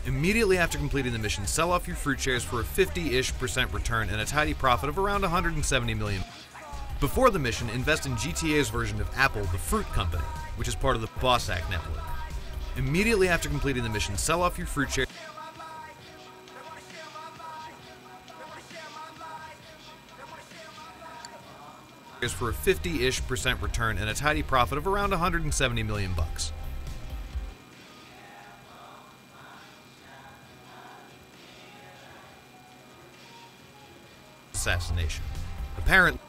Immediately after completing the mission, sell off your fruit shares for a 50-ish% return and a tidy profit of around 170 million. Before the mission, invest in GTA's version of Apple, the fruit company, which is part of the Bossack network. Immediately after completing the mission, sell off your fruit shares for a 50-ish% return and a tidy profit of around 170 million bucks. Assassination. Apparently,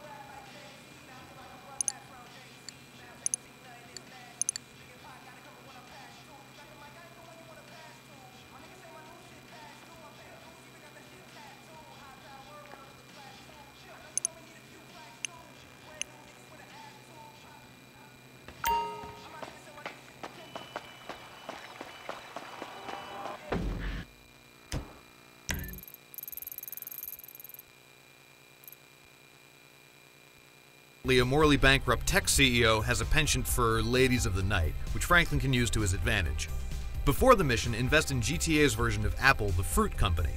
a morally bankrupt tech CEO has a penchant for ladies of the night, which Franklin can use to his advantage. Before the mission, invest in GTA's version of Apple, the fruit company.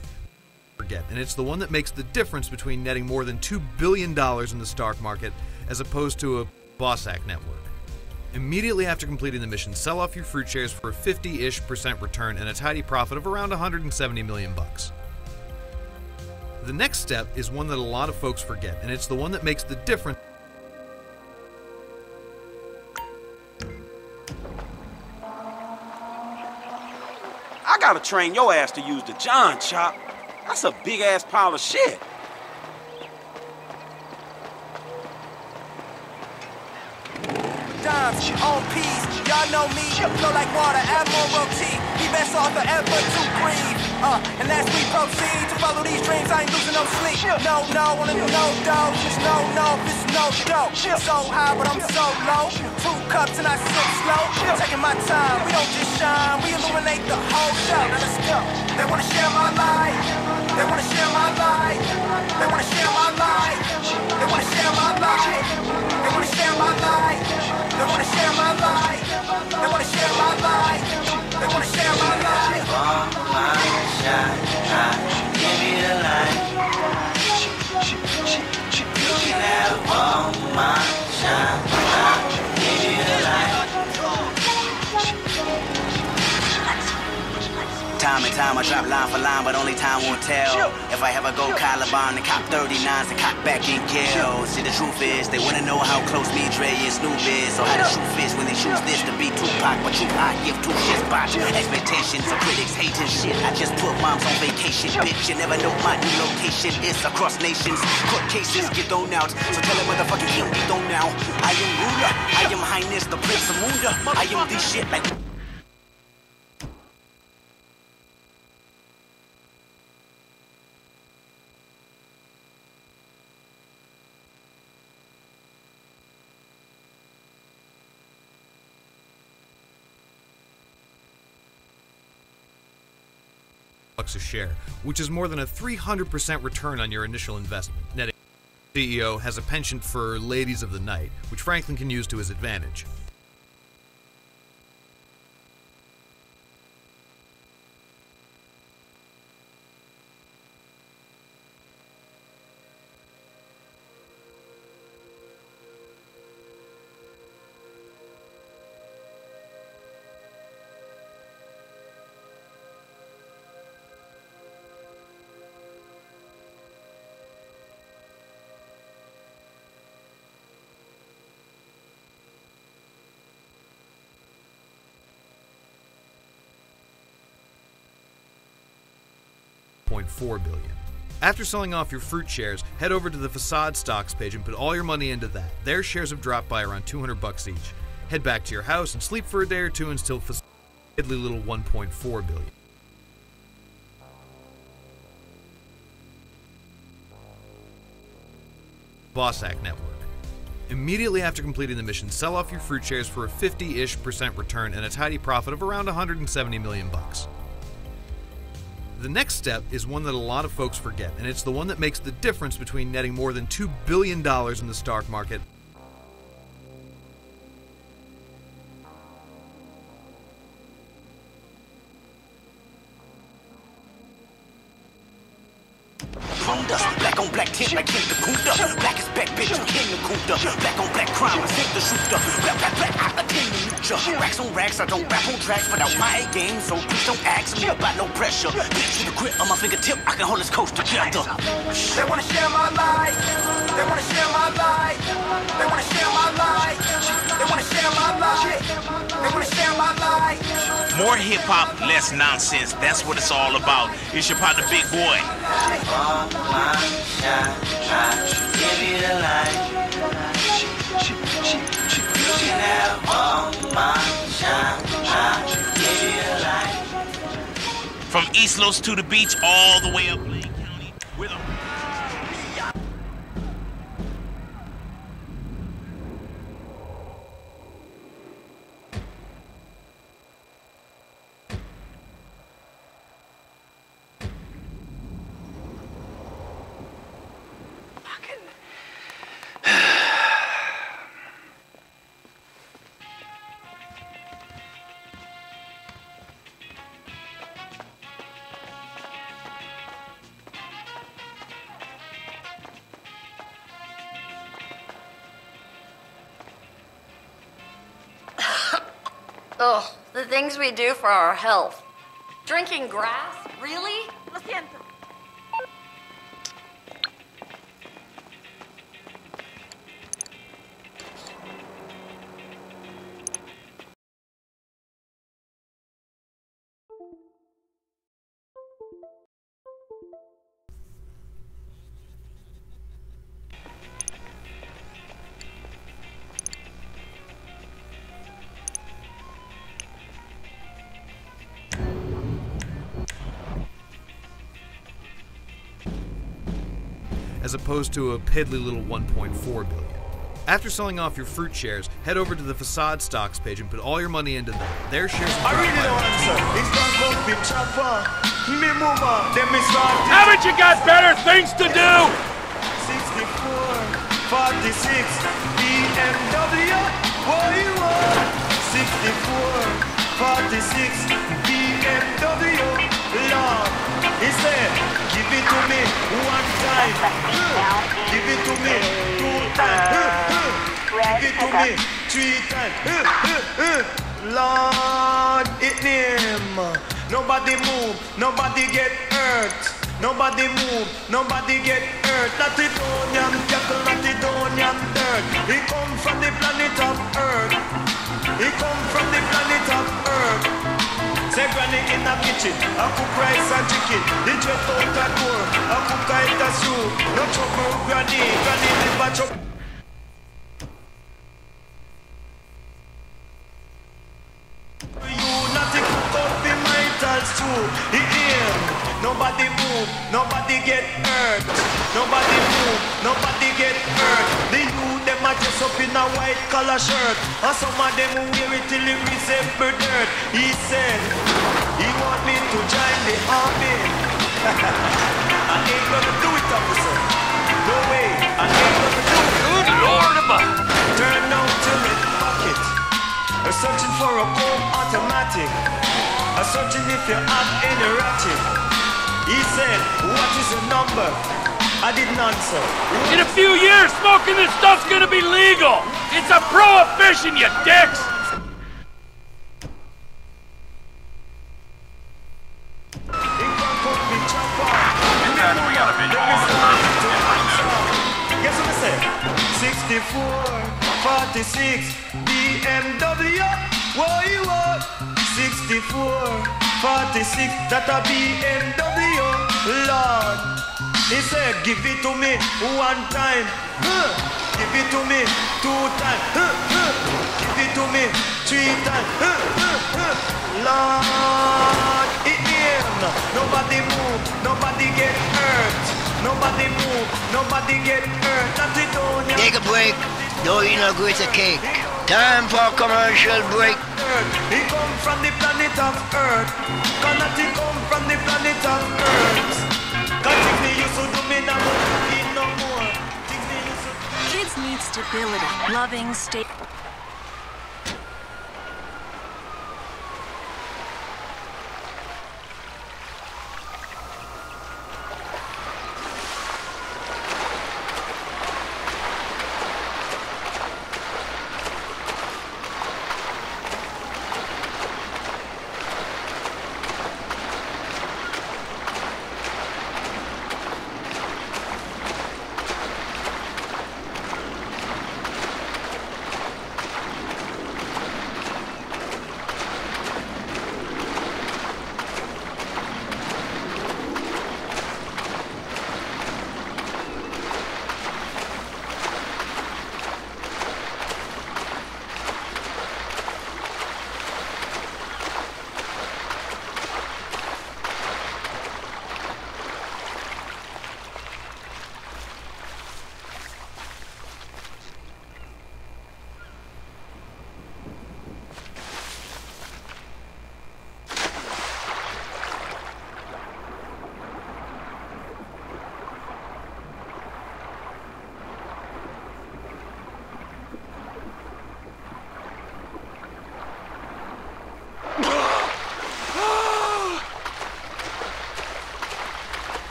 And it's the one that makes the difference between netting more than $2 billion in the stock market as opposed to a Bossack network. Immediately after completing the mission, sell off your fruit shares for a 50-ish% return and a tidy profit of around 170 million bucks. The next step is one that a lot of folks forget, and it's the one that makes the difference. I gotta train your ass to use the John chop. That's a big ass pile of shit. Dimes on P's, y'all know me. Flow like water, admiralty. Be best off forever to breathe. And as we proceed to follow these dreams, I ain't losing no sleep. No, wanna do no dough. Just no, this is no dope. So high, but I'm so low. 2 cups and I sip slow. Taking my time, we don't just shine. We illuminate the whole show. Now let's go. They wanna share my life. They wanna share my life. They wanna share my life. They wanna share my life. They wanna share my life. They wanna share my life. They wanna share my life. They wanna share my life. All my shine, give me the light. You can have all my shine, give me the light. Time and time I drop line for line, but only time won't tell. If I ever go Caliban and cop 39s and cock back and kill. See, the truth is, they wanna know how close me, Dre, and Snoop is. So how the truth is when they choose this to be Tupac, but you I give 2 shits botch. Expectations of critics hating shit. I just put moms on vacation, bitch. You never know my new location is across nations. Court cases get thrown out, so tell a motherfucking king be thrown now. I am ruler, I am highness, the prince of Munda. I am this shit like. A share, which is more than a 300% return on your initial investment. Netting CEO has a penchant for ladies of the night, which Franklin can use to his advantage. $4 billion. After selling off your fruit shares, head over to the Facade stocks page and put all your money into that. Their shares have dropped by around $200 each. Head back to your house and sleep for a day or two until Facade piddly little $1.4 billion. Bossack network. Immediately after completing the mission, sell off your fruit shares for a 50-ish% return and a tidy profit of around 170 million bucks. The next step is one that a lot of folks forget, and it's the one that makes the difference between netting more than $2 billion in the stock market Hondas. Black on black tint like King the Kunta. Black is back, bitch, I'm King the Kunta. Black on black crime, I sink the shooter. Black, black, black, I attend the lucha. Racks on racks, I don't rap on tracks. But out my game, so please don't ask me about no pressure. Bitch with a grip on my fingertip, I can hold this coast together. They wanna share my life. They wanna share my life. They wanna share my life. They wanna share my life. They wanna share my life. More hip hop, less nonsense. That's what it's all about. It's your partner, Big Boy. All my shine, I give you the light. You can have all my shine, I give you the light. From East Los to the beach, all the way up Lake County. With a Ugh, the things we do for our health. Drinking grass? Really? Lo siento. as opposed to a piddly little 1.4 billion. After selling off your fruit shares, head over to the Facade stocks page and put all your money into them. Their shares will drop Haven't you got better things to do? 64, 46, BMW, what you want? 64, 46, BMW, Lord. He said, give it to me one time, give it to me two times, give it to me three times, Lord, it name. Nobody move, nobody get hurt. Nobody move, nobody get hurt. Not the Donian cattle, not the Donian dirt. He come from the planet of Earth. He come from the planet of Earth. Say granny in the kitchen, I cook rice and chicken. The jet out the door, I cook it as you. No trouble, granny, granny never trouble. You not to cook up the mitals too. He aim. Nobody move, nobody get hurt. Nobody move, nobody get hurt. The youth them a dress up in a white collar shirt, and some of them wear it till it resemble dirt. He said he want me to join the army. I ain't gonna do it, officer. No way, I ain't gonna do it. Good Lord above. Turn out to red pocket. I'm searching for a cold automatic. I'm searching if you have any ratchet. He said, what is your number? I didn't answer. In a few years, smoking this stuff's gonna be legal. It's a prohibition, you dicks. Guess what I said? 64, 46, BMW. What you want? 64. 46, that a BMW, Lord. He said, give it to me one time, give it to me two times, give it to me three times, Lord. It ain't. Nobody move, nobody get hurt. Nobody move, nobody get hurt. Not it on you. Take a break. Don't eat no greater cake. Time for a commercial break. He come from the planet of Earth. Cannot he come from the planet of Earth? Cause if me used to do me no more, no more. Kids need stability, loving, stable.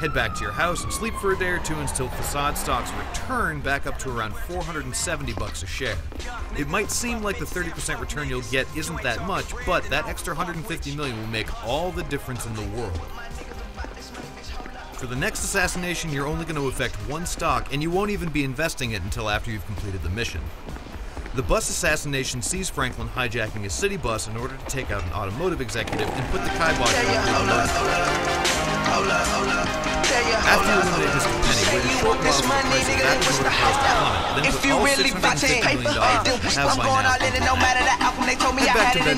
Head back to your house and sleep for a day or two until facade stocks return back up to around $470 a share. It might seem like the 30% return you'll get isn't that much, but that extra $150 million will make all the difference in the world. For the next assassination, you're only going to affect one stock, and you won't even be investing it until after you've completed the mission. The bus assassination sees Franklin hijacking a city bus in order to take out an automotive executive and put the kibosh on the After you eliminate Mr. Penny, wait a short while for the price of that motor cost to plummet, then put all $650 million you have by now. Head back to bed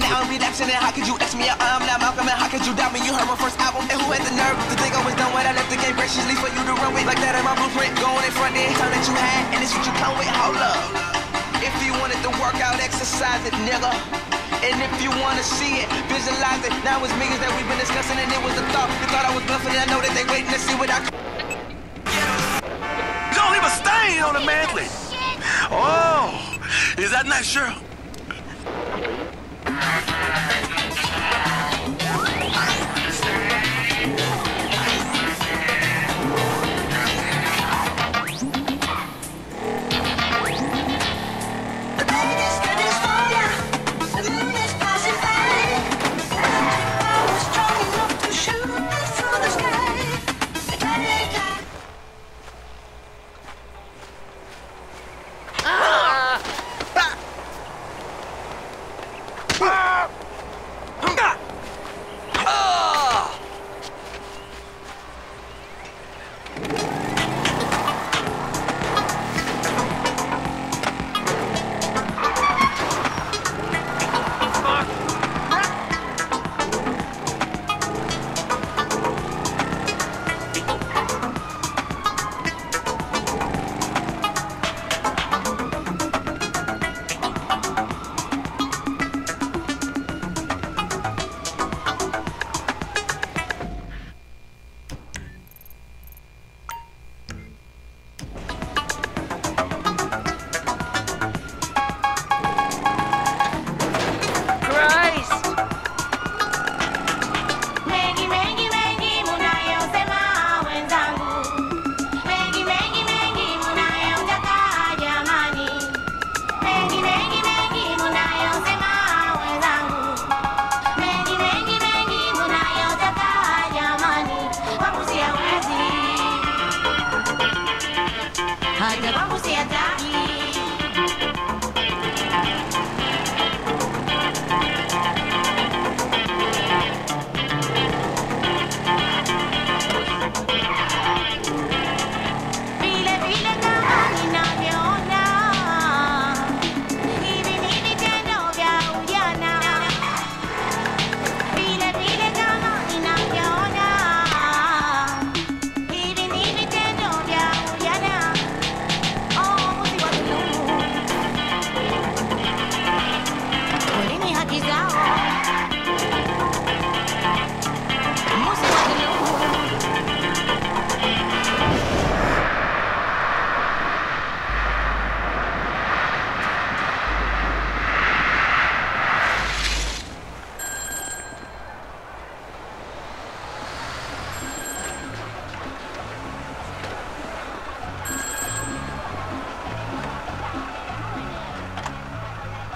how could you X me out? I'm not Malcolm, and how could you doubt me? You heard my first album, and who had the nerve to think I was done when I left the game graciously for you to run with? Like that in my blueprint, going in front, then turn that you had, and it's what you come with. Hold up. If you wanted to work out, exercise it, nigga. And if you wanna see it, visualize it. Now it's millions that we've been discussing, and it was a thought. You thought I was bluffing, and I know that they waiting to see what I. Don't leave a stain on the manly. Oh, is that nice, Cheryl?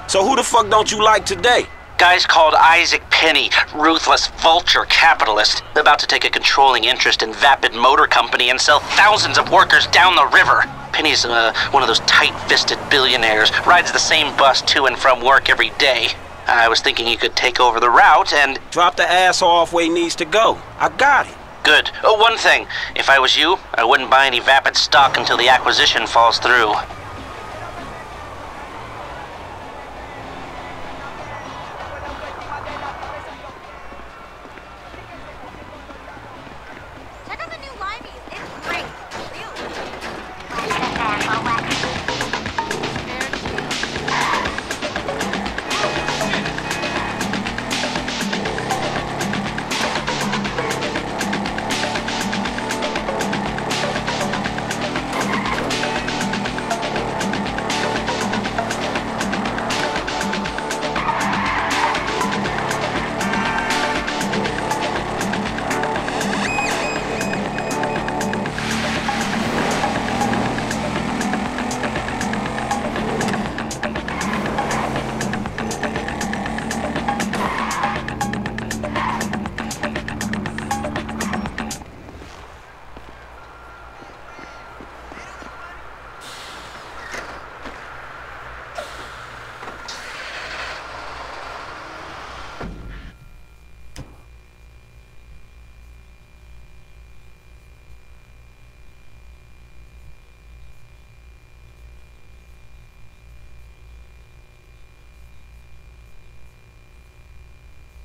So who the fuck don't you like today? Guy's called Isaac Penny, ruthless vulture capitalist, about to take a controlling interest in Vapid Motor Company and sell thousands of workers down the river. Penny's one of those tight-fisted billionaires, rides the same bus to and from work every day. I was thinking you could take over the route and... Drop the ass off where he needs to go. I got it. Good. Oh, one thing. If I was you, I wouldn't buy any Vapid stock until the acquisition falls through.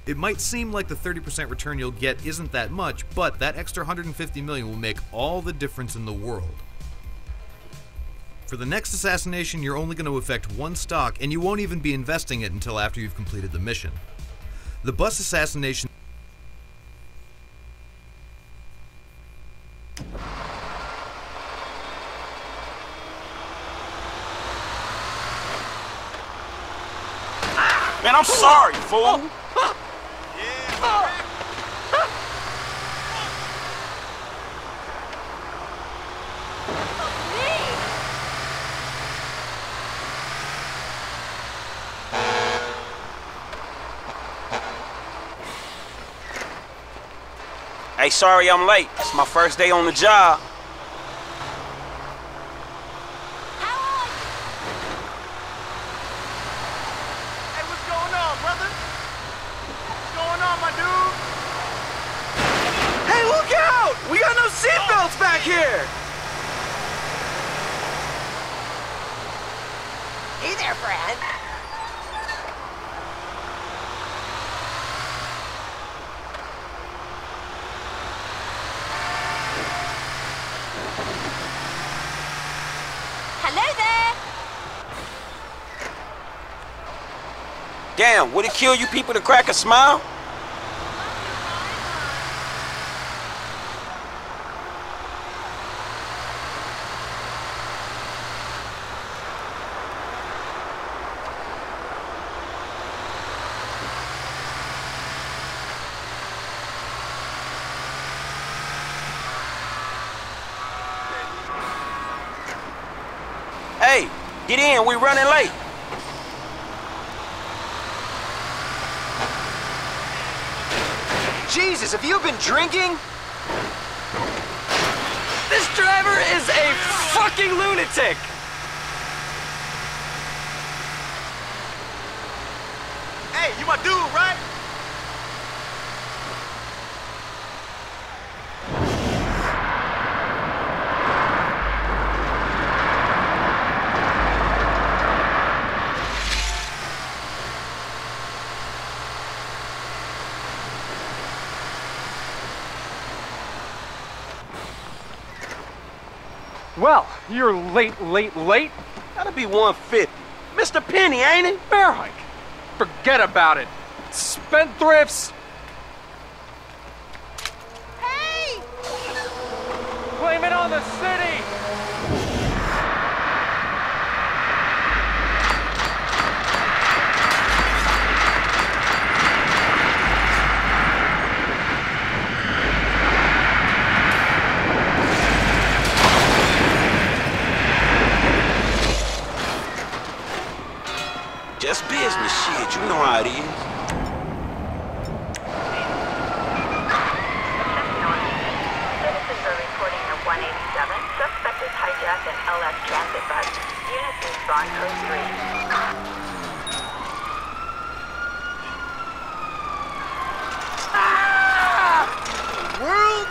It might seem like the 30% return you'll get isn't that much, but that extra $150 million will make all the difference in the world. For the next assassination, you're only going to affect one stock, and you won't even be investing it until after you've completed the mission. The bus assassination... Man, I'm sorry, fool. Hey, sorry I'm late. It's my first day on the job. Hey, what's going on, brother? What's going on, my dude? Hey, look out! We got no seatbelts back here! Hey there, friend. Hello there. Damn, would it kill you people to crack a smile? Hey, get in, we running late. Jesus, have you been drinking? This driver is a fucking lunatic! Hey, you my dude, right? Well, you're late. Gotta be 150. Mr. Penny, ain't it? Bear hike. Forget about it. Spendthrifts. Hey! Blame it on the city. Just business shit, you know how it is. Citizens are reporting a 187. Suspect is hijacked an LS transit bus. Units respond code 3. World?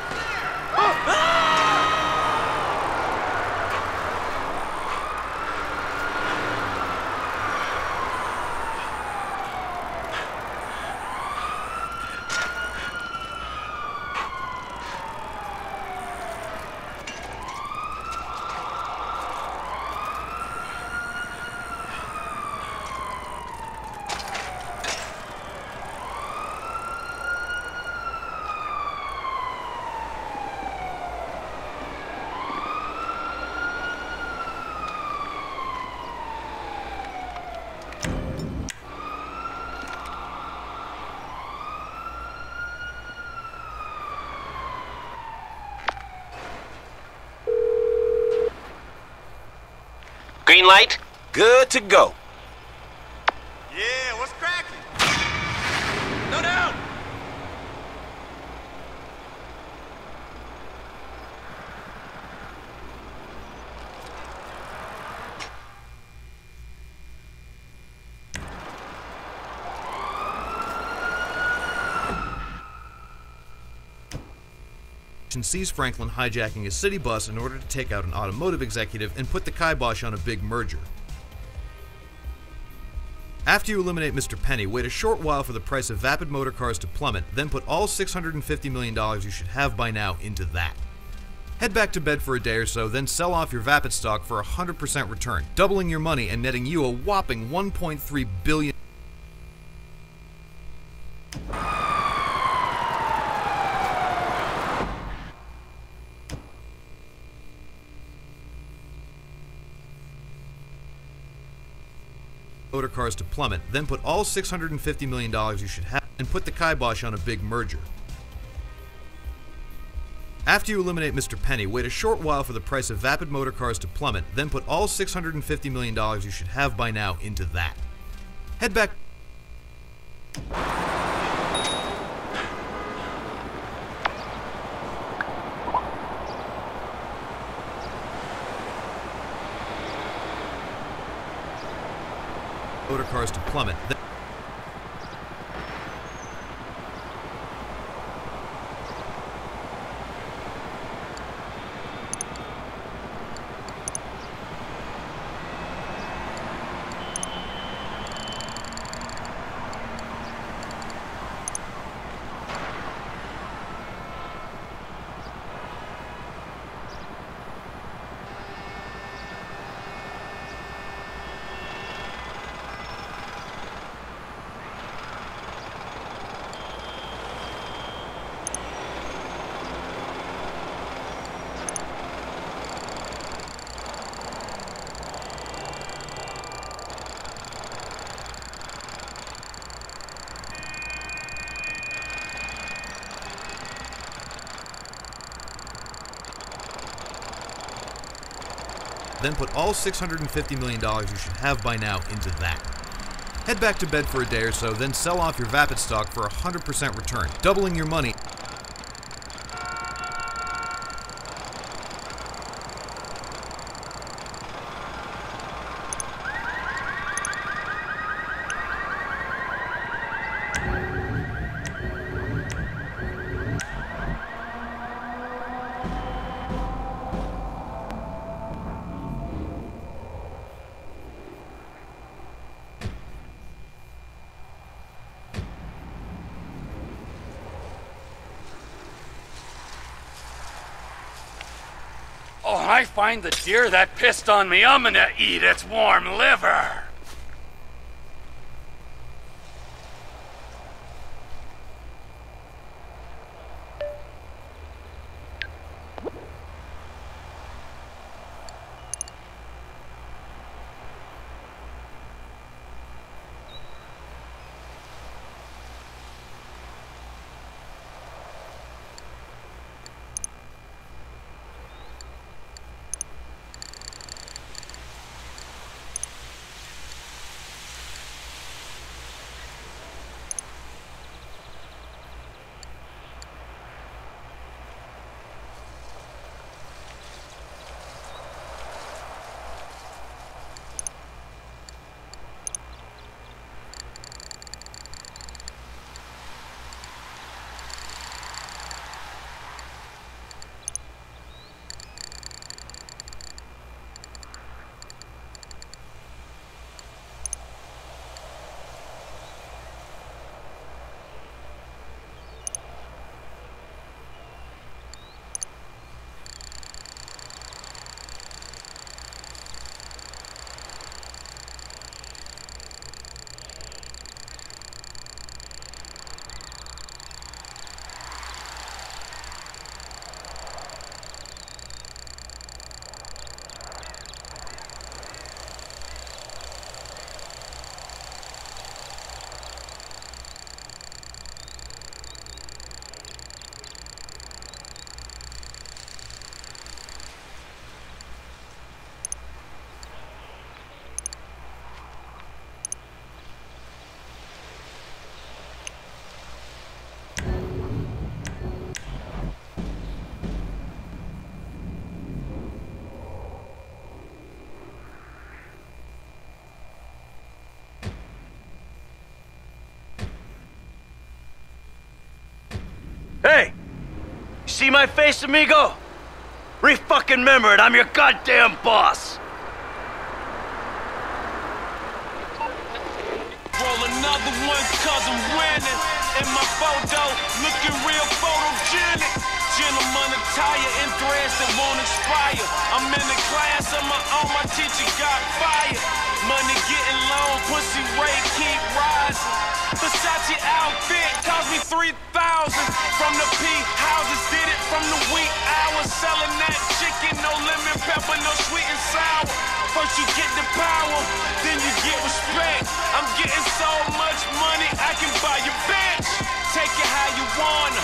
Green light? Good to go. Yeah, what's cracking? No doubt. Sees Franklin hijacking a city bus in order to take out an automotive executive and put the kibosh on a big merger. After you eliminate Mr. Penny, wait a short while for the price of vapid motor cars to plummet, then put all $650 million you should have by now into that. Head back to bed for a day or so, then sell off your vapid stock for a 100% return, doubling your money and netting you a whopping $1.3 billion. Motor cars to plummet, then put all $650 million you should have and put the kibosh on a big merger. After you eliminate Mr. Penny, wait a short while for the price of vapid motor cars to plummet, then put all $650 million you should have by now into that. Head back. Motor cars to plummet. Then put all $650 million you should have by now into that. Head back to bed for a day or so, then sell off your vapid stock for a 100% return, doubling your money. Oh, I find the deer that pissed on me, I'm gonna eat its warm liver. Hey! You see my face, amigo? Re-fucking-member it, I'm your goddamn boss! another one cause I'm winning. In my photo, looking real photogenic. Gentleman attire in threads that won't expire. I'm in the class of my own, my teacher got fired. Money getting low, pussy rate keep rising. Versace outfit cost me 3,000. From the P houses, did it from the wheat hours. Selling that chicken, no lemon pepper, no sweet and sour. First you get the power, then you get respect. I'm getting so much money, I can buy your bitch. Take it how you wanna,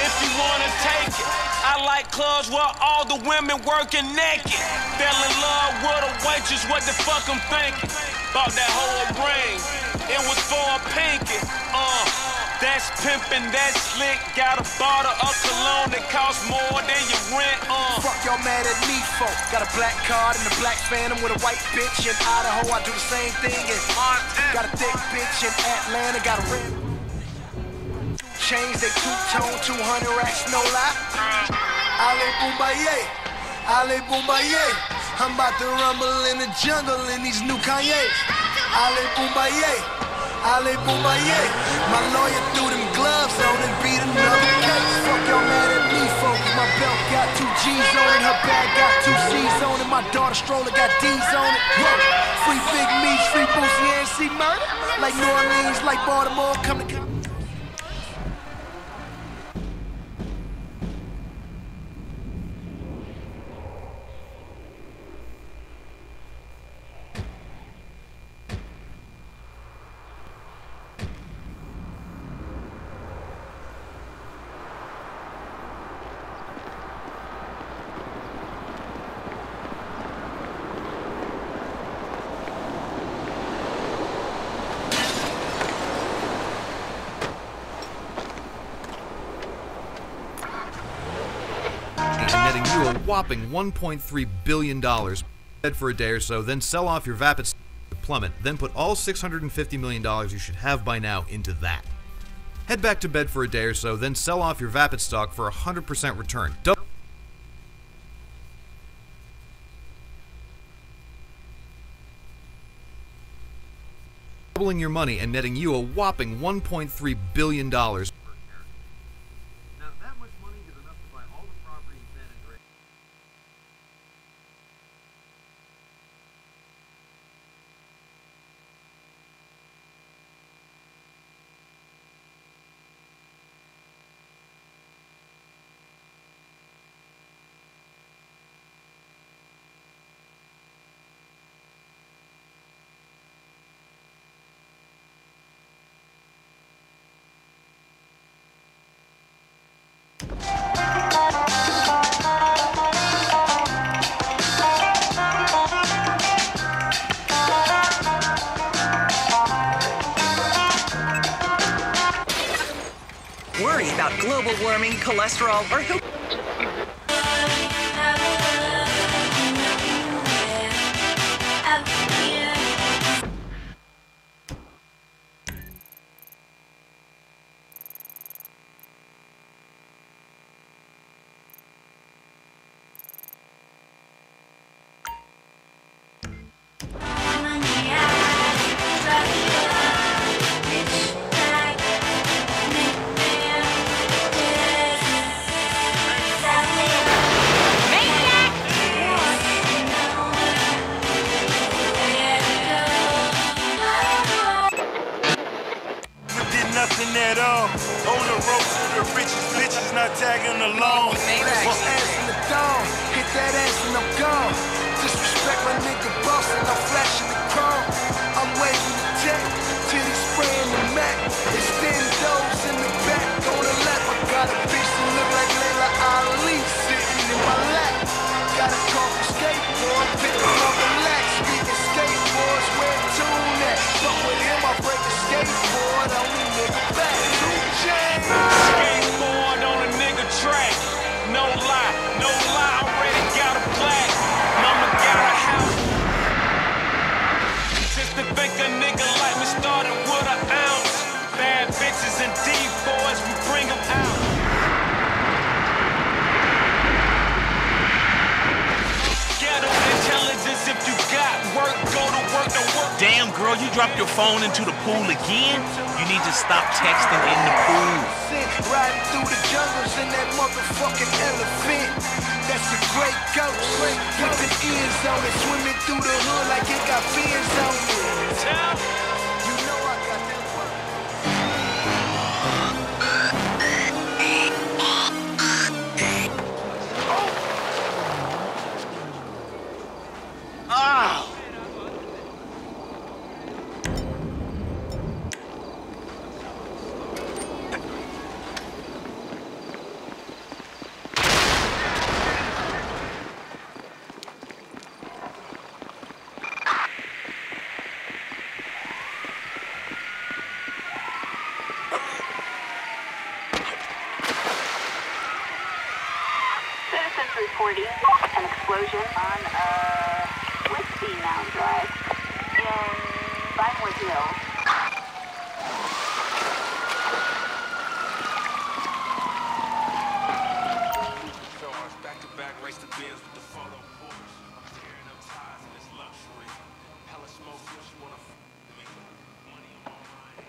if you wanna take it. I like clubs where all the women working naked. Fell in love with a waitress, what the fuck I'm thinking? Bought that whole ring, it was for a pinky. That's pimpin', that's slick. Got a bottle of cologne that costs more than your rent. Fuck y'all mad at me for? Got a black card and a black phantom with a white bitch in Idaho. I do the same thing in Montana. Got a thick bitch in Atlanta. Got a red chains, they two-tone, 200 racks, no lie. Ale Boombaye, Ale Boombaye. I'm about to rumble in the jungle in these new Kanye's. Ale Boombaye, Ale Boombaye. My lawyer threw them gloves on and beat another case. Fuck y'all mad at me, folks. My belt got 2 G's on it, her bag got 2 C's on it. My daughter stroller got D's on it. Whoa. Free Big Meats, free Boosie and C murder. Like New Orleans, like Baltimore, come to. Netting you a whopping $1.3 billion. Bed for a day or so, then sell off your vapid stock to plummet, then put all $650 million you should have by now into that. Head back to bed for a day or so, then sell off your vapid stock for 100% return. Doubling your money and netting you a whopping $1.3 billion. Worry about global warming, cholesterol, or who. Nothing at all. On the road to the richest bitches, not tagging along. Well, ass in the dome, hit that ass and I'm gone. Disrespect my nigga boss and I'm flashing the chrome. I'm waving the tech, titty spraying the Mac. Extend those in the back, on the left. I got a bitch that look like Layla Ali sitting in my lap. Got a car for skateboard, pick them up and relax. Speaking skateboards, where tune at? Fuck with him, I break a skateboard, only nigga back. Skateboard on a nigga track, no lie. Bro, you dropped your phone into the pool again? You need to stop texting in the pool. Riding through the jungles in that motherfucking elephant. That's a great ghost. With the ears on it, swimming through the hood like it got fins on it. You know I got that work. Oh! Citizens reporting an explosion on Whiskey Mound Drive in Vinewood Hills. So I was back-to-back race to Benz with the photo Porsche. I'm tearing up ties in this luxury. Hella smoke, what you wanna f me? Money on my mind.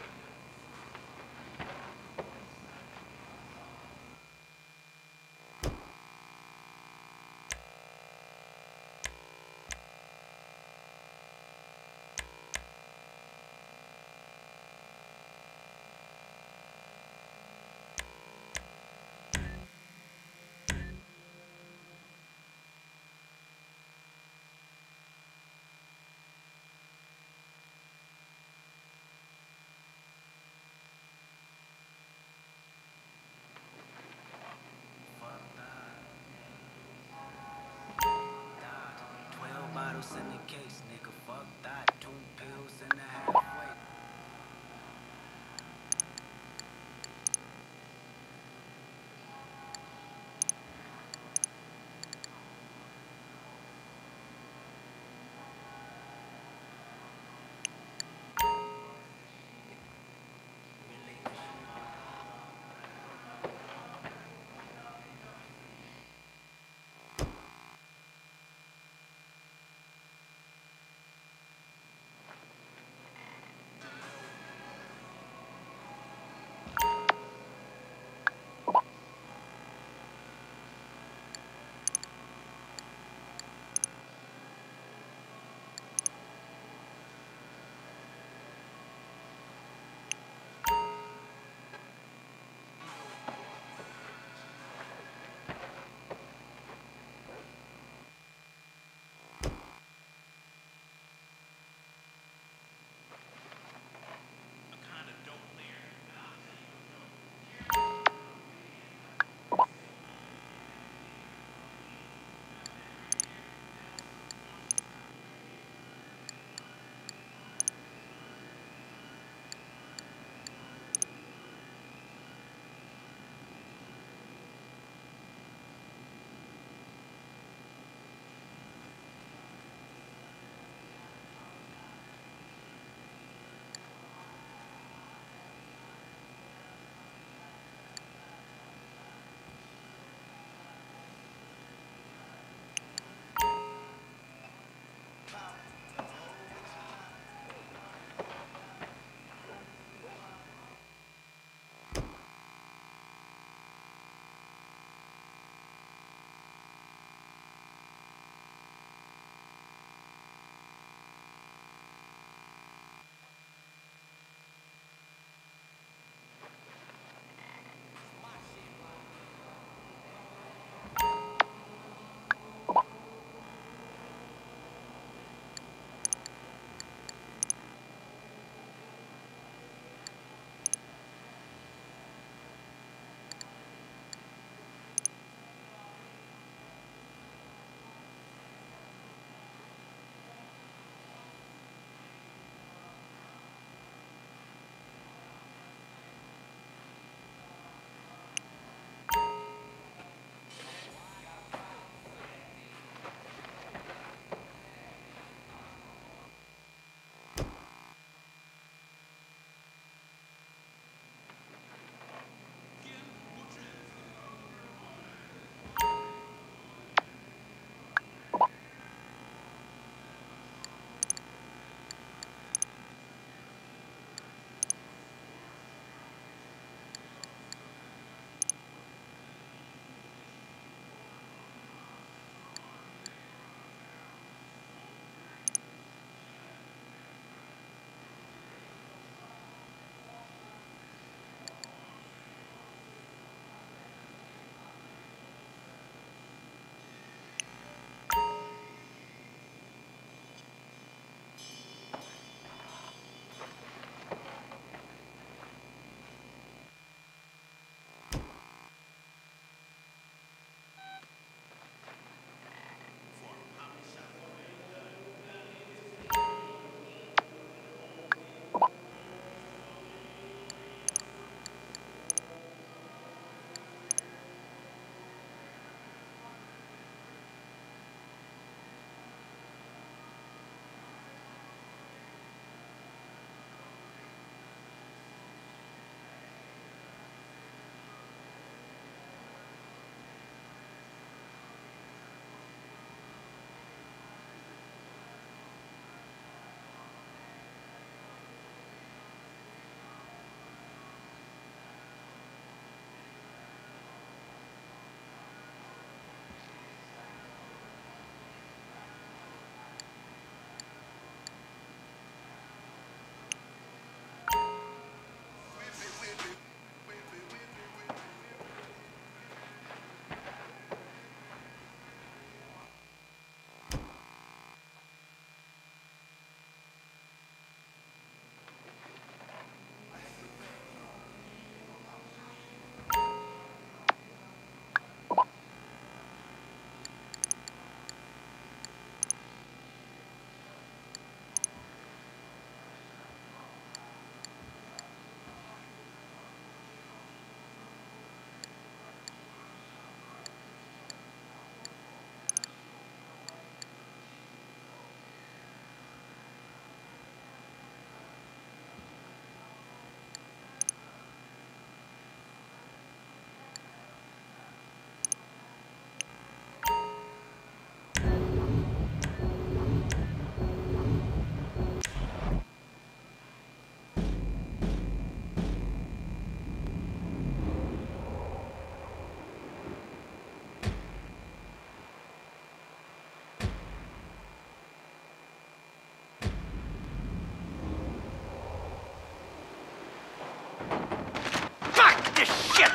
this shit!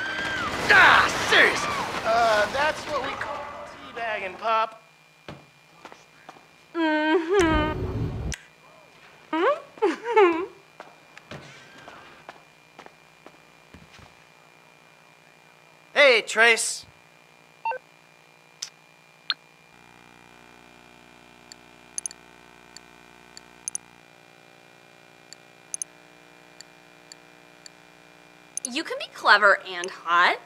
Ah, serious! That's what we call teabagging, Pop. Hey, Trace. You can be clever and hot.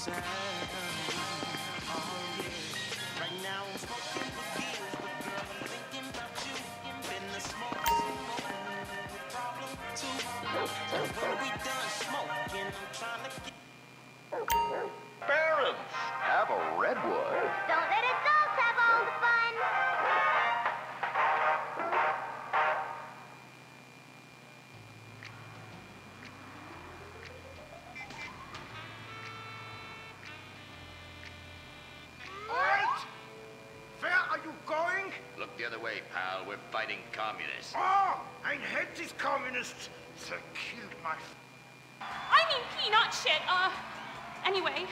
sound. Oh yeah. Right now I'm smoking for years, but girl, I'm thinking about you. Been the smoke, problem too. So when we done smoking, I'm trying to get. Parents, have a redwood. Don't let adults have all the fun. Halt! Where are you going? Look the other way, pal. We're fighting communists. Oh, I hate these communists. They killed my... I mean peanut shit. Anyway,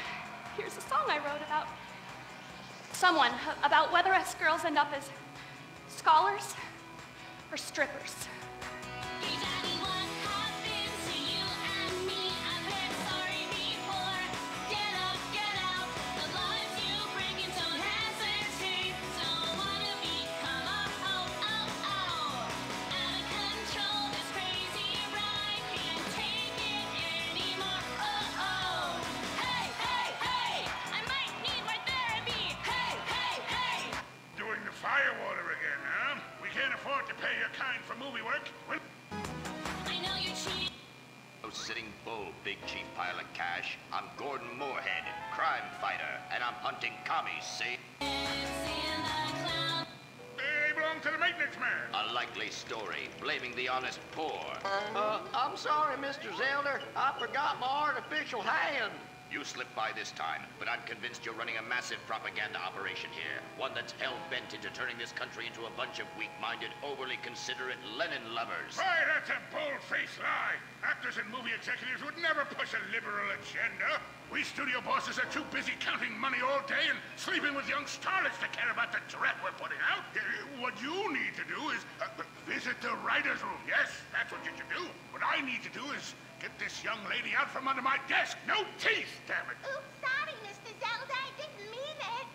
here's a song I wrote about someone, about whether us girls end up as scholars or strippers. Firewater again, huh? We can't afford to pay your kind for movie work. I know you're cheating. No sitting bull, big cheap pile of cash. I'm Gordon Moorhead, crime fighter, and I'm hunting commies, see? They belong to the maintenance man. A likely story, blaming the honest poor. I'm sorry, Mr. Zelder. I forgot my artificial hand. You slipped by this time, but I'm convinced you're running a massive propaganda operation here. One that's hell-bent into turning this country into a bunch of weak-minded, overly considerate Lenin lovers. Why, that's a bold-faced lie. Actors and movie executives would never push a liberal agenda. We studio bosses are too busy counting money all day and sleeping with young starlets to care about the threat we're putting out. What you need to do is visit the writer's room. Yes, that's what you should do. What I need to do is get this young lady out from under my desk. No teeth, damn it. Oops, sorry, Mr. Zelda. I didn't mean it.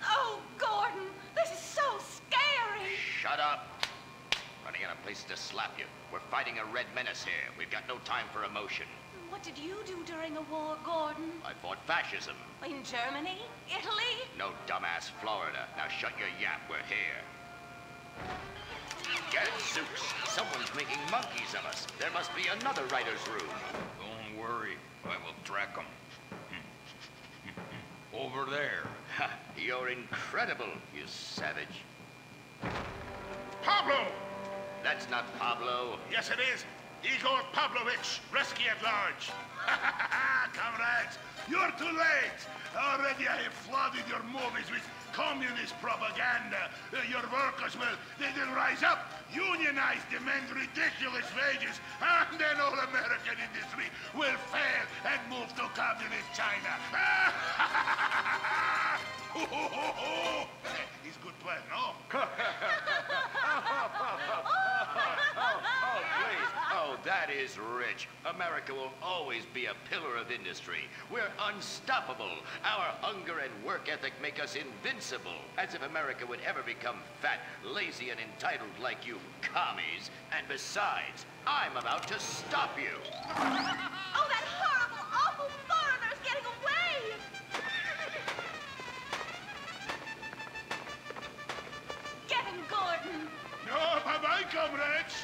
Oh, Gordon, this is so scary. Shut up. Running out of places to slap you. We're fighting a red menace here. We've got no time for emotion. What did you do during the war, Gordon? I fought fascism. In Germany? Italy? No, dumbass, Florida. Now shut your yap. We're here. Get it, Zeus. Someone's making monkeys of us. There must be another writer's room. Don't worry. I will track them. Over there. Ha, you're incredible, you savage. Pablo! That's not Pablo. Yes, it is. Igor Pavlovich, rescue at large. Comrades, you're too late. Already I have flooded your movies with communist propaganda. Your workers they'll rise up, unionize, demand ridiculous wages, and then all American industry will fail and move to communist China. It's a good plan, no? Please. Oh, that is rich. America will always be a pillar of industry. We're unstoppable. Our hunger and work ethic make us invincible. As if America would ever become fat, lazy, and entitled like you commies. And besides, I'm about to stop you. Oh, that horrible, awful foreigner's getting away! Get him, Gordon! No, bye-bye, comrades.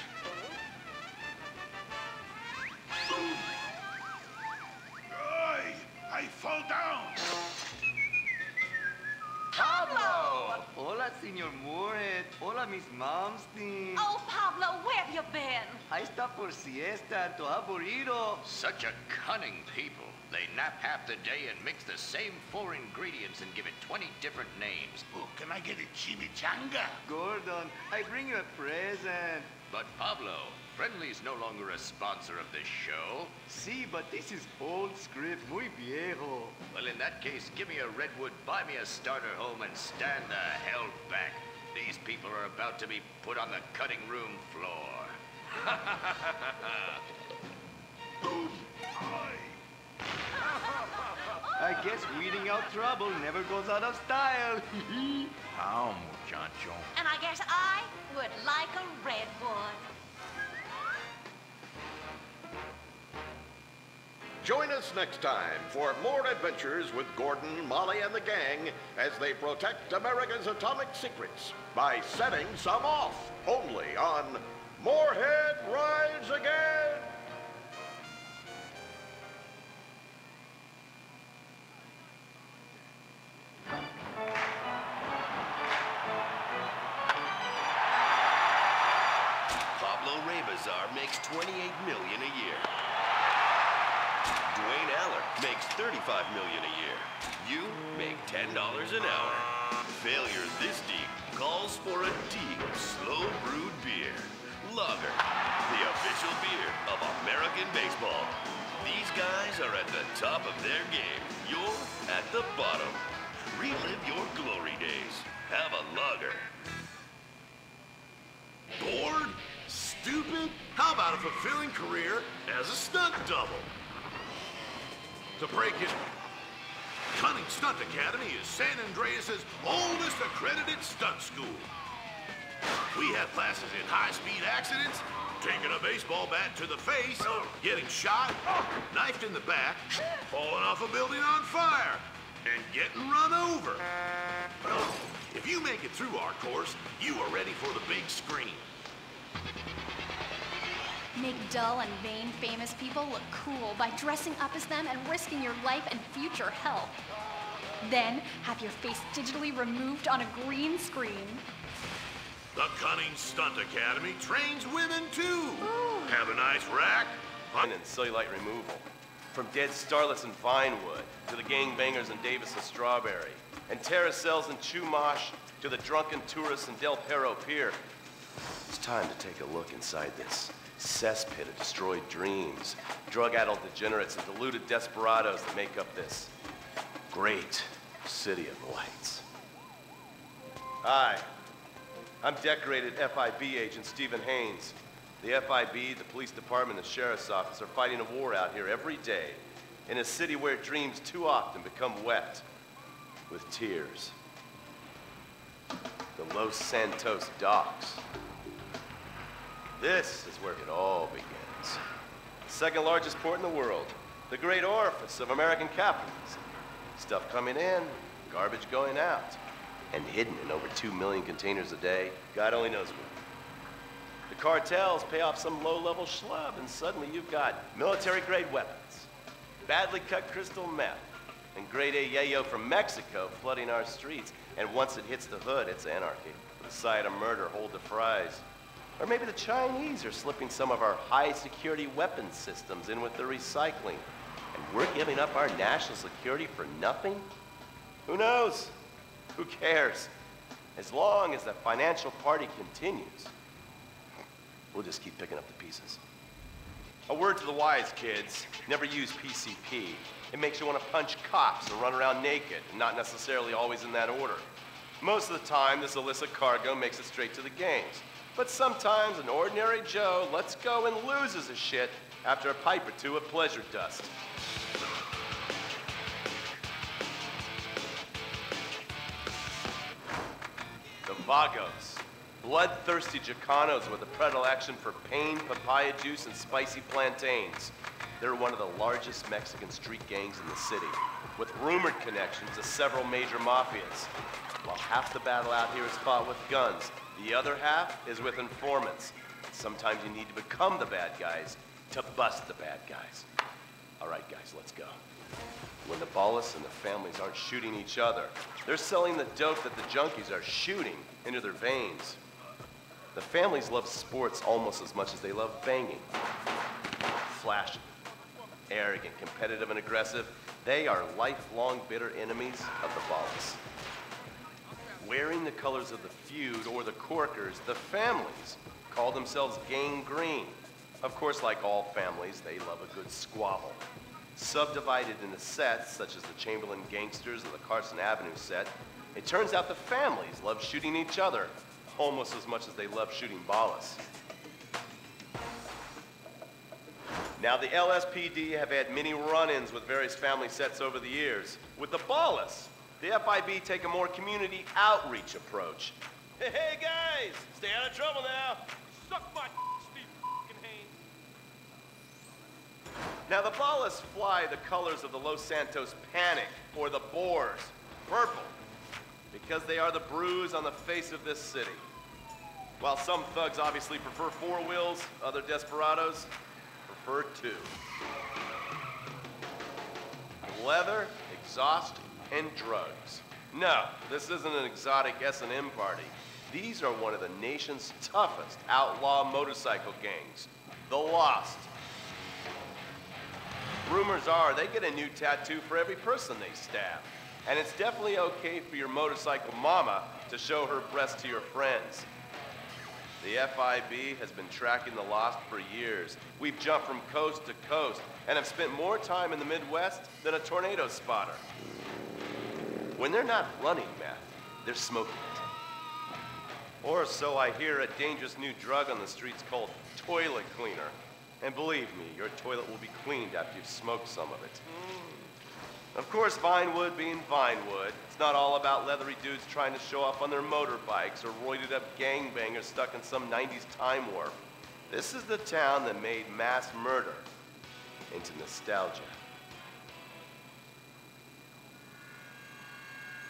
I fall down. Pablo! Hola, Senor Moorhead. Hola, Miss Momstein. Oh, Pablo, where have you been? I stopped for siesta to have burrito. Such a cunning people. They nap half the day and mix the same 4 ingredients and give it 20 different names. Oh, can I get a chimichanga? Gordon, I bring you a present. But Pablo, Friendly's no longer a sponsor of this show. Sí, but this is old script, muy viejo. Well, in that case, give me a redwood, buy me a starter home, and stand the hell back. These people are about to be put on the cutting room floor. I guess weeding out trouble never goes out of style. How, muchacho? And I guess I would like a redwood. Join us next time for more adventures with Gordon, Molly, and the gang as they protect America's atomic secrets by setting some off, only on Moorhead Rides Again! Pablo Rebazar makes $28 million a year. Dwayne Aller makes $35 million a year. You make $10 an hour. Failure this deep calls for a deep, slow-brewed beer. Lager, the official beer of American baseball. These guys are at the top of their game. You're at the bottom. Relive your glory days. Have a lager. Bored? Stupid? How about a fulfilling career as a stunt double? To break it, Cunning Stunt Academy is San Andreas' oldest accredited stunt school. We have classes in high-speed accidents, taking a baseball bat to the face, getting shot, knifed in the back, falling off a building on fire, and getting run over. If you make it through our course, you are ready for the big screen. Make dull and vain famous people look cool by dressing up as them and risking your life and future health. Then have your face digitally removed on a green screen. The Cunning Stunt Academy trains women too. Have a nice rack. And cellulite removal. From dead starlets in Vinewood to the gangbangers in Davis and Strawberry, and terracels in Chumash to the drunken tourists in Del Perro Pier. It's time to take a look inside this cesspit of destroyed dreams, drug-addled degenerates and deluded desperados that make up this great city of lights. Hi, I'm decorated FIB agent Stephen Haynes. The FIB, the police department, and the sheriff's office are fighting a war out here every day in a city where dreams too often become wet with tears. The Los Santos docks. This is where it all begins. Second largest port in the world, the great orifice of American capitalism. Stuff coming in, garbage going out, and hidden in over 2 million containers a day. God only knows where. The cartels pay off some low-level schlub, and suddenly you've got military-grade weapons, badly cut crystal meth, and grade A yayo from Mexico flooding our streets. And once it hits the hood, it's anarchy. The side of murder, hold the fries. Or maybe the Chinese are slipping some of our high-security weapons systems in with the recycling. And we're giving up our national security for nothing? Who knows? Who cares? As long as the financial party continues, we'll just keep picking up the pieces. A word to the wise, kids. Never use PCP. It makes you want to punch cops and run around naked, and not necessarily always in that order. Most of the time, this illicit cargo makes it straight to the gangs. But sometimes an ordinary Joe lets go and loses his shit after a pipe or two of pleasure dust. The Vagos, bloodthirsty Chicanos with a predilection for pain, papaya juice, and spicy plantains. They're one of the largest Mexican street gangs in the city, with rumored connections to several major mafias. While half the battle out here is fought with guns, the other half is with informants. Sometimes you need to become the bad guys to bust the bad guys. All right, guys, let's go. When the Ballas and the families aren't shooting each other, they're selling the dope that the junkies are shooting into their veins. The families love sports almost as much as they love banging. Flashy, arrogant, competitive, and aggressive, they are lifelong bitter enemies of the Ballas. Wearing the colors of the feud or the Corkers, the families call themselves Gang Green. Of course, like all families, they love a good squabble. Subdivided into sets, such as the Chamberlain Gangsters and the Carson Avenue set, it turns out the families love shooting each other almost as much as they love shooting Ballas. Now, the LSPD have had many run-ins with various family sets over the years. With the Ballas, the FIB take a more community outreach approach. Hey guys, stay out of trouble now. Suck my Steve Haynes. Now the ballas fly the colors of the Los Santos Panic, or the Boers, purple, because they are the bruise on the face of this city. While some thugs obviously prefer 4 wheels, other desperados prefer 2. Leather, exhaust, and drugs. No, this isn't an exotic S&M party. These are one of the nation's toughest outlaw motorcycle gangs, the Lost. Rumors are they get a new tattoo for every person they stab. And it's definitely okay for your motorcycle mama to show her breasts to your friends. The FIB has been tracking the Lost for years. We've jumped from coast to coast and have spent more time in the Midwest than a tornado spotter. When they're not running meth, they're smoking it. Or so I hear, a dangerous new drug on the streets called toilet cleaner. And believe me, your toilet will be cleaned after you've smoked some of it. Of course, Vinewood being Vinewood, it's not all about leathery dudes trying to show off on their motorbikes or roided up gangbangers stuck in some 90s time warp. This is the town that made mass murder into nostalgia.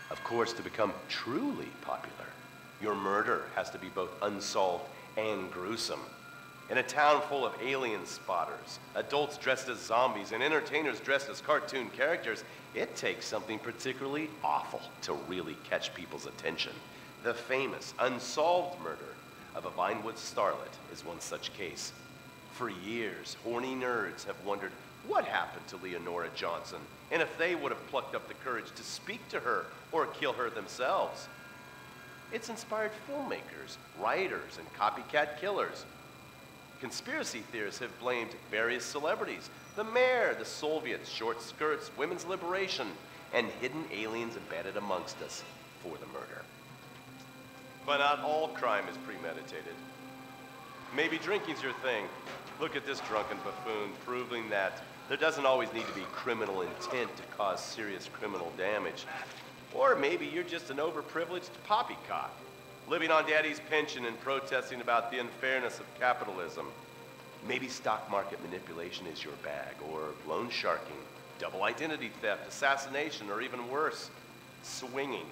Of course, to become truly popular, your murder has to be both unsolved and gruesome. In a town full of alien spotters, adults dressed as zombies, and entertainers dressed as cartoon characters, it takes something particularly awful to really catch people's attention. The famous, unsolved murder of a Vinewood starlet is one such case. For years, horny nerds have wondered what happened to Leonora Johnson, and if they would have plucked up the courage to speak to her or kill her themselves. It's inspired filmmakers, writers, and copycat killers. Conspiracy theorists have blamed various celebrities, the mayor, the Soviets, short skirts, women's liberation, and hidden aliens embedded amongst us for the murder. But not all crime is premeditated. Maybe drinking's your thing. Look at this drunken buffoon, proving that there doesn't always need to be criminal intent to cause serious criminal damage. Or maybe you're just an overprivileged poppycock, living on daddy's pension and protesting about the unfairness of capitalism. Maybe stock market manipulation is your bag, or loan sharking, double identity theft, assassination, or even worse, swinging.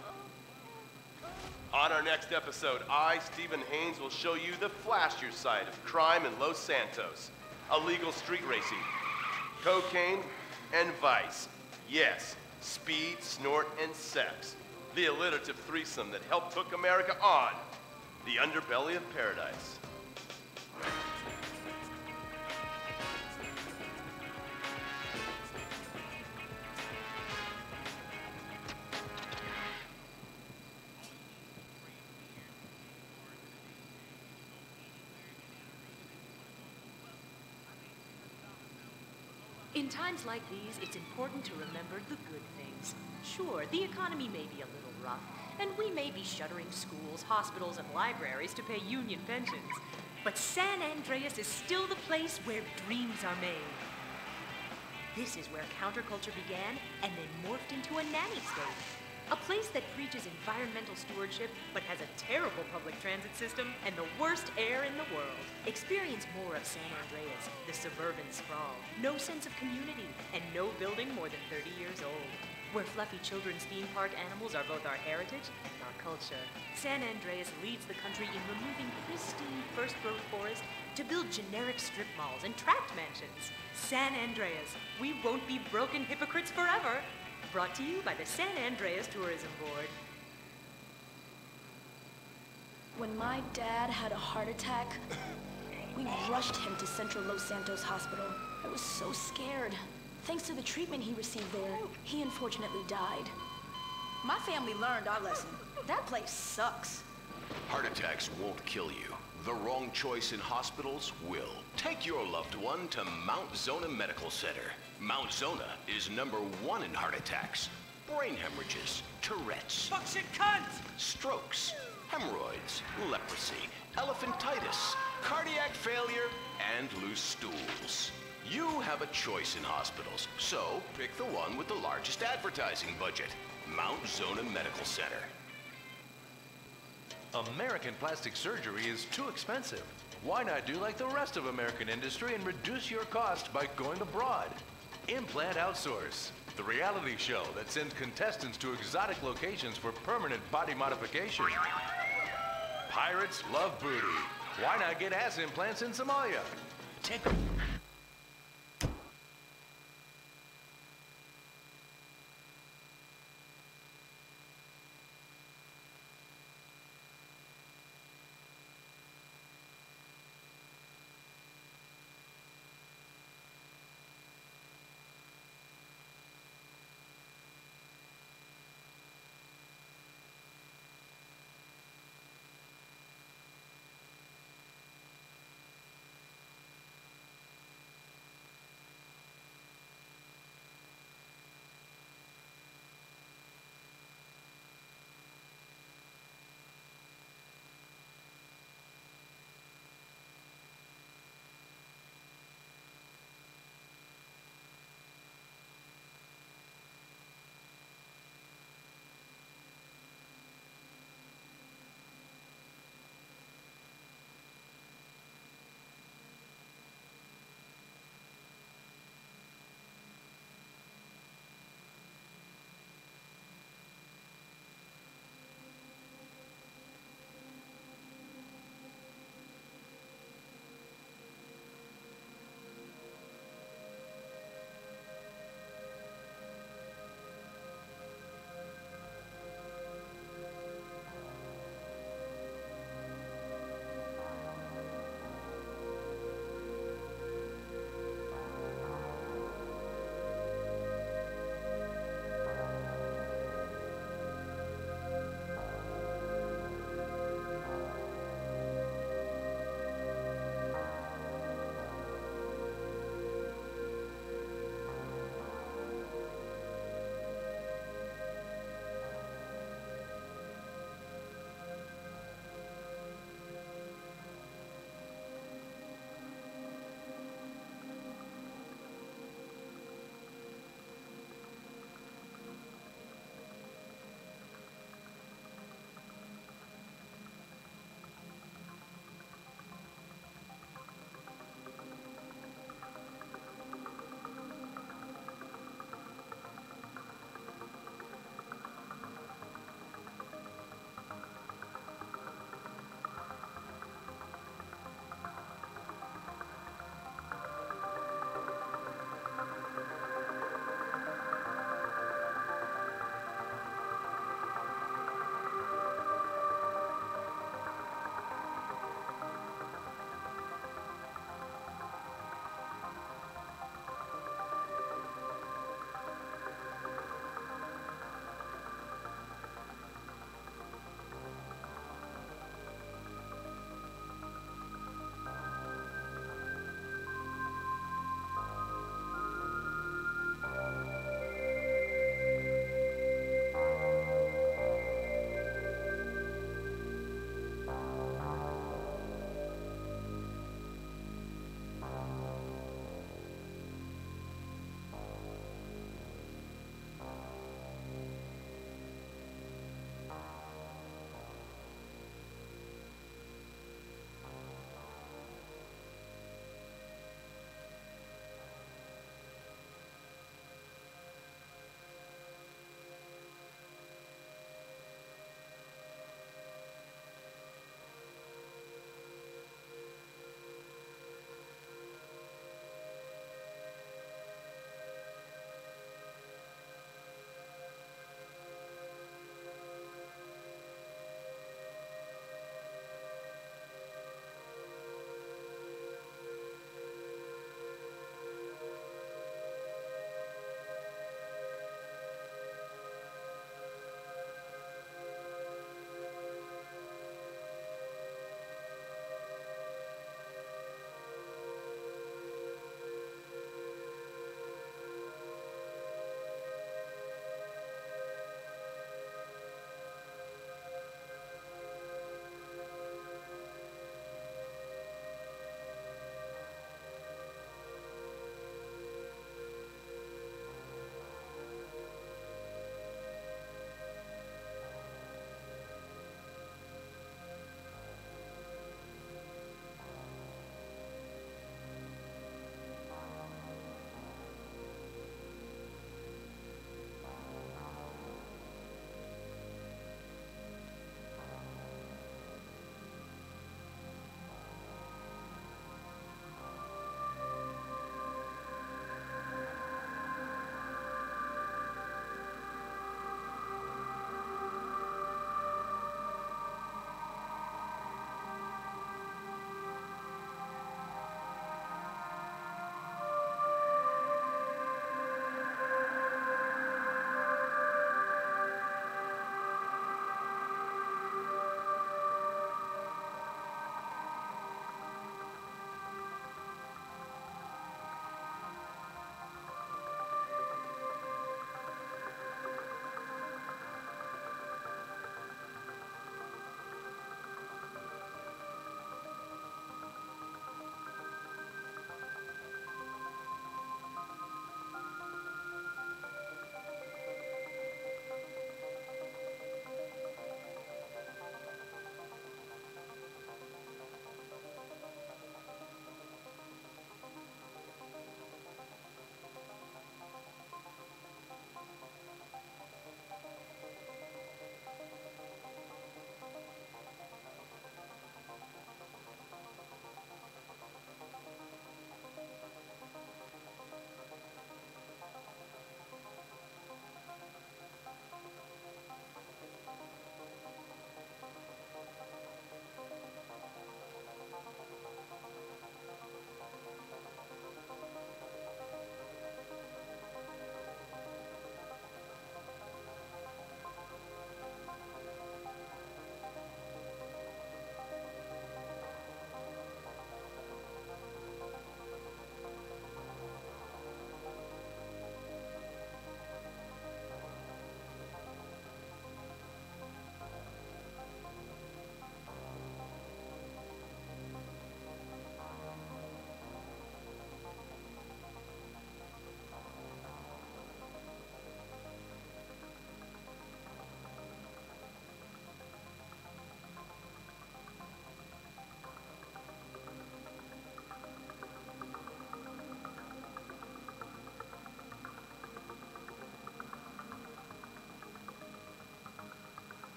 On our next episode, I, Stephen Haynes, will show you the flashier side of crime in Los Santos. Illegal street racing, cocaine, and vice. Yes, speed, snort, and sex. The alliterative threesome that helped hook America on the underbelly of paradise. In times like these, it's important to remember the good things. Sure, the economy may be a little rough, and we may be shuttering schools, hospitals, and libraries to pay union pensions. But San Andreas is still the place where dreams are made. This is where counterculture began and then morphed into a nanny state. A place that preaches environmental stewardship but has a terrible public transit system and the worst air in the world. Experience more of San Andreas, the suburban sprawl. No sense of community and no building more than 30 years old. Where fluffy children's theme park animals are both our heritage and our culture. San Andreas leads the country in removing pristine first-growth forest to build generic strip malls and tract mansions. San Andreas, we won't be broken hypocrites forever. Brought to you by the San Andreas Tourism Board. When my dad had a heart attack, we rushed him to Central Los Santos Hospital. I was so scared. Thanks to the treatment he received there, he unfortunately died. My family learned our lesson. That place sucks. Heart attacks won't kill you. The wrong choice in hospitals will. Take your loved one to Mount Zona Medical Center. Mount Zona is #1 in heart attacks, brain hemorrhages, Tourette's, Fuck shit cunt! strokes, hemorrhoids, leprosy, elephantitis, cardiac failure, and loose stools. You have a choice in hospitals, so pick the one with the largest advertising budget. Mount Zona Medical Center. American plastic surgery is too expensive. Why not do like the rest of American industry and reduce your cost by going abroad? Implant Outsource, the reality show that sends contestants to exotic locations for permanent body modification. Pirates love booty. Why not get ass implants in Somalia? Take